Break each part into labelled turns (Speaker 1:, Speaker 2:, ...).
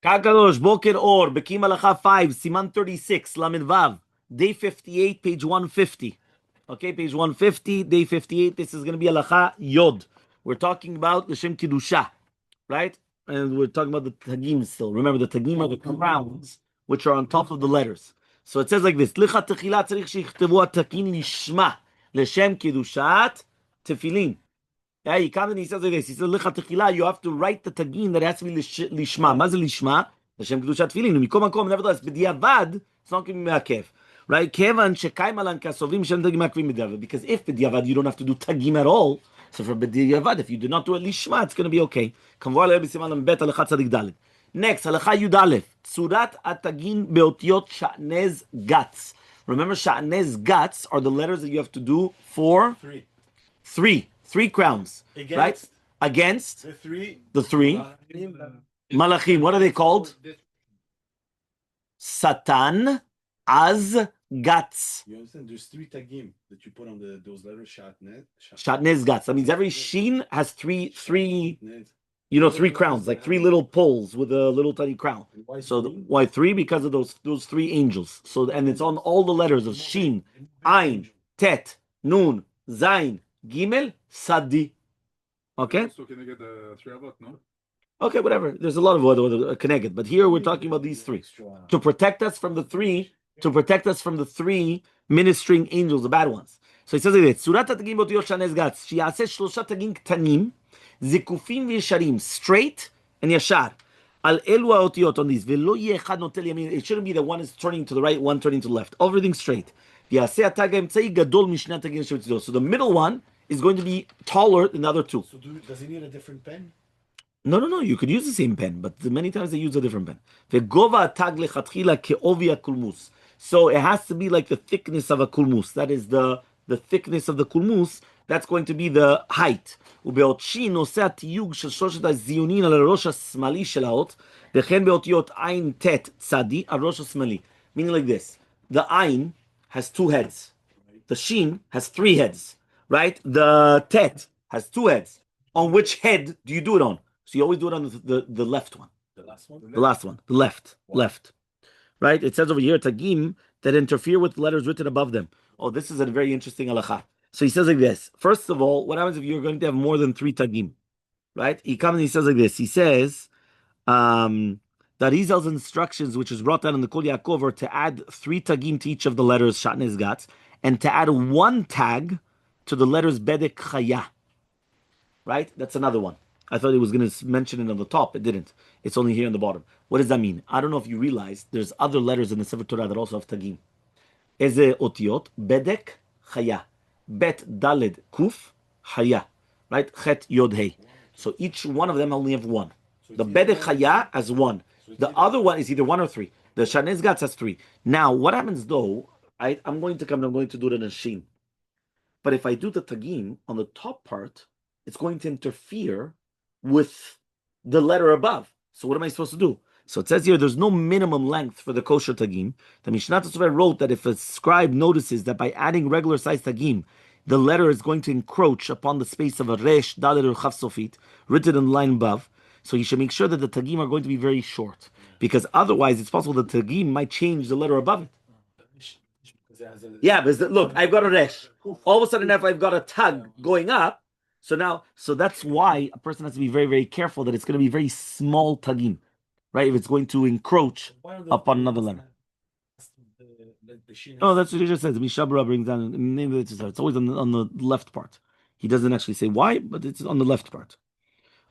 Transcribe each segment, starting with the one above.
Speaker 1: Kakadosh, Boker Or, Bekiim Halacha 5, Siman 36, Lamed Vav, day 58, page 150. Okay, page 150, day 58. This is going to be Halacha Yod. We're talking about the Shem Kiddusha, right? And we're talking about the Tagim still. Remember, the Tagim are the crowns, which are on top of the letters. So it says like this, Licha Techila Tzarich Shichtavu Atakin Lishma, Leshem Kiddushat Tefilin. Yeah, he comes and he says like this. He says, "Lecha techila." You have to write the tagin that has to be lishma. Mazel lishma. Hashem kedushat tefilin. Mikom makom. Nevertheless, b'diavad, it's not going to be me'akev, right? Kevan shekaim alan kasovim shem tagim akvim b'diavad. Because if b'diavad you don't have to do tagim at all, so for b'diavad, if you do not do it lishma, it's going to be okay. Kamvar le'eb b'siman lam-bet alecha tzadik dalet. Next, halacha yud aleph. Tzurat atagin beotiot sha'nez gats. Remember, sha'nez gats are the letters that you have to do for three crowns, against, right? Against the three malachim. What are they called? Satan, Az, Gats.
Speaker 2: You understand? There's three tagim that you put on those letters.
Speaker 1: Shatnez Gats. That means every sheen has three crowns, like three little poles with a little tiny crown. So why three? Because of those three angels. So and it's on all the letters of Shin, Ain, Tet, Nun, Zain, Gimel, Sadi. Okay?
Speaker 3: So can I get the three avot, no?
Speaker 1: Okay, whatever. There's a lot of other connected, but here we're talking about these three. To protect us from the three ministering angels, the bad ones. So he says like this, Surat Tagim Botiyot Shanez Gats, Shiyaseh Shlosha Tagim Ktanim, Zikufim V'Yesharim, straight and Yashar. Al Elu HaOtiyot on these. V'lo yeh echad notel yamin. It shouldn't be that one is turning to the right, one turning to the left. Everything straight. V'yaseh Atag HaEmtzai Gadol Mishnah Tagim Shevitzidot. So the middle one is going to be taller than the other two.
Speaker 2: So does he need a different pen?
Speaker 1: No. You could use the same pen, but many times they use a different pen. Ve'gova tag lechatchila ke'ovi kulmus. So it has to be like the thickness of a kulmus. That is the thickness of the kulmus. That's going to be the height. ובאותשי נושא התיוג של שלושת הזיונים על הראש השמאלי של האות, וכן באותיות עין תת צדי על ראש השמאלי. Meaning like this. The ain has two heads. The shin has three heads. Right? The tet has two heads. On which head do you do it on? So you always do it on the left one.
Speaker 2: The last one?
Speaker 1: The last one. The left. Wow. Left. Right? It says over here, tagim, that interfere with the letters written above them. Oh, this is a very interesting halacha. So he says like this. First of all, what happens if you're going to have more than three tagim? Right? He comes and he says like this. He says that Oziel's instructions, which is brought down in the Kol Yaakov, are to add three tagim to each of the letters, Shatnez Gats, and to add one tag to the letters Bedek Chaya. Right? That's another one. I thought it was going to mention it on the top. It didn't. It's only here on the bottom. What does that mean? I don't know if you realize there's other letters in the Sefer Torah that also have tagim. Eze otiyot, Bedek Chaya. Bet Daled Kuf Chaya. Right? Chet Yod Hey. So each one of them only have one. The Bedek Chaya has one. The other one is either one or three. The Shanez Gats has three. Now, what happens though? I'm going to do it in a shin. But if I do the tagim on the top part, it's going to interfere with the letter above. So what am I supposed to do? So it says here, there's no minimum length for the kosher tagim. The Mishnah Tosafot wrote that if a scribe notices that by adding regular size tagim, the letter is going to encroach upon the space of a resh, dalet, or chaf sofit, written in the line above, so you should make sure that the tagim are going to be very short. Because otherwise, it's possible that the tagim might change the letter above it. Yeah, but look, I've got a resh. All of a sudden, if I've got a tag going up, so that's why a person has to be very, very careful that it's going to be very small tagim, right? If it's going to encroach upon another letter. Oh, that's what he just says. Mishabra brings down. It's always on the left part. He doesn't actually say why, but it's on the left part.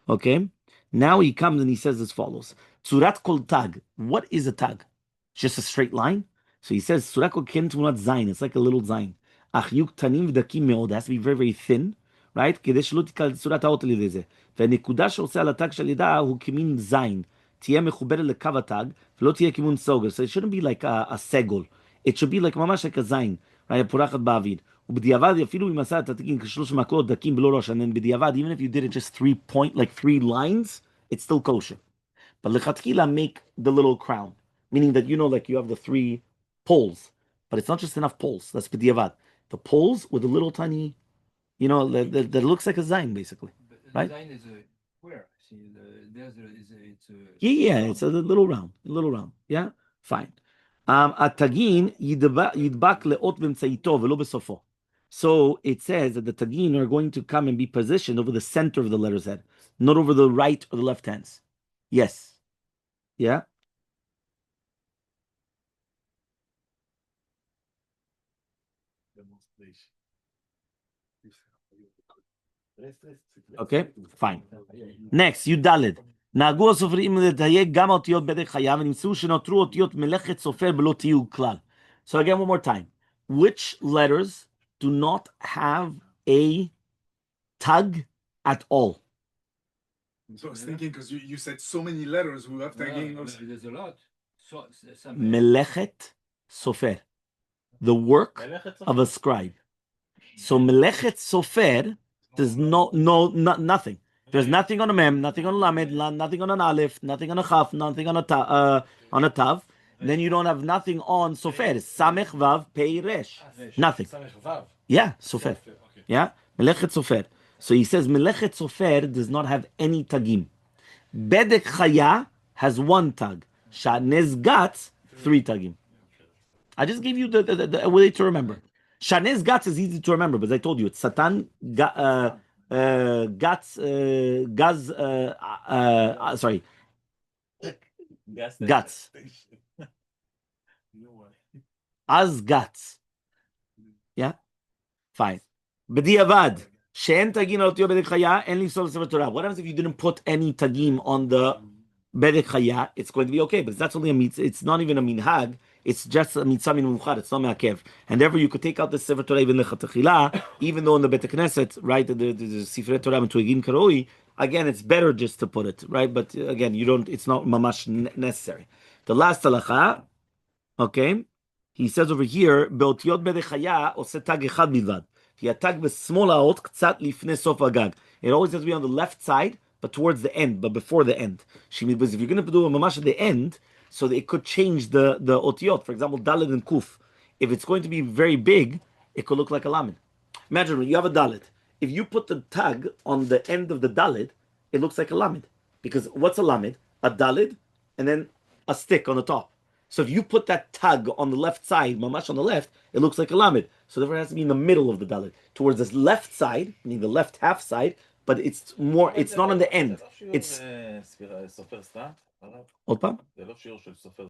Speaker 1: Okay. Now he comes and he says as follows: Tzurat kol tag. What is a tag? Just a straight line. So he says Tzurat kol ken tmunat zayin. It's like a little zayin. Achyuk tanim v'dakim meod. It has to be very, very thin. Right? כדי שלא תקל צורת האות על ידי זה. והנקודה שעושה על התג של ידה הוא כמין זין. תהיה מחוברת לקו התג, ולא תהיה כיוון סוגר. So it shouldn't be like a סגול. It should be like ממש like a זין. right? פורחת באוויר. ובדיעבד, אפילו אם עשה את התגים כשלוש מקלות דקים בלא ראש, and then בדיעבד, even if you did it just 3 point, like 3 lines, it's still kosher. But לכתחילה make the little crown. Meaning that, like you have the 3 poles. But it's not just enough poles. That's בדיעבד. The poles with a little tiny... that looks like a zayin, basically.
Speaker 4: But
Speaker 1: right?
Speaker 4: Zayin is Where? See, it's
Speaker 1: Yeah, it's a little round. Yeah, fine. התגין ידבק לאות באמצעיתו ולא בסופו. So it says that the tagin are going to come and be positioned over the center of the letter's head, not over the right or the left hands. Yes. Yeah. Okay, fine. Next, י"ד. נהגו הסופרים לדייק גם האותיות בדק חיה ונמצאו שנותרו אותיות מלאכת סופר בלא תיוג כלל. So again, one more time. Which letters do not have a tag at all?
Speaker 3: So I was thinking, because you said so many letters who have tagging.
Speaker 4: there's a lot. So, some
Speaker 1: Melechet sofer, the work of a scribe. So melechet sofer does nothing. There's nothing on a mem, nothing on a lamed, nothing on an aleph, nothing on a chaf, nothing on a tav. Then you don't have nothing on sofer. Samech vav pei resh. Nothing. Yeah, sofer. Yeah, melechet sofer. So he says melechet sofer does not have any tagim. Bedek chaya has one tag. Shanez gatz 3 tagim. I just gave you the way to remember. Shanez gatz is easy to remember, but as I told you, it's Satan gatz gaz. Sorry, gatz. Az gatz. Yeah, fine. B'diavad. She'en tagim al otiyot bedek chaya en lifsol sefer Torah. What happens if you didn't put any tagim on the bedek chaya? It's going to be okay, but that's only a mitzvah. It's not even a minhag. It's just a mitzvah min muchad. It's not me'akev. And therefore, you could take out the sefer Torah even lechatechila, even though in the Bet Knesset, right, the sefer Torah and tuigin karoi. Again, it's better just to put it, right? But again, you don't. It's not mamash necessary. The last halacha, okay. He says over here, באותיות בדק חיה עושה tag אחד בלבד. כי התג בשמאל האות קצת לפני סוף הגג. It always has to be on the left side, but towards the end, but before the end. Because if you're going to do a mamash at the end, so that it could change the otiyot. For example, dalet and kuf. If it's going to be very big, it could look like a lamed. Imagine when you have a dalet. If you put the tag on the end of the dalet, it looks like a lamed. Because what's a lamed? A dalet, and then a stick on the top. So if you put that tag on the left side, mamash on the left, it looks like a lamed. So therefore it has to be in the middle of the dalet, towards this left side, meaning the left half side, but it's more, it's not on the end. It's... עוד פעם?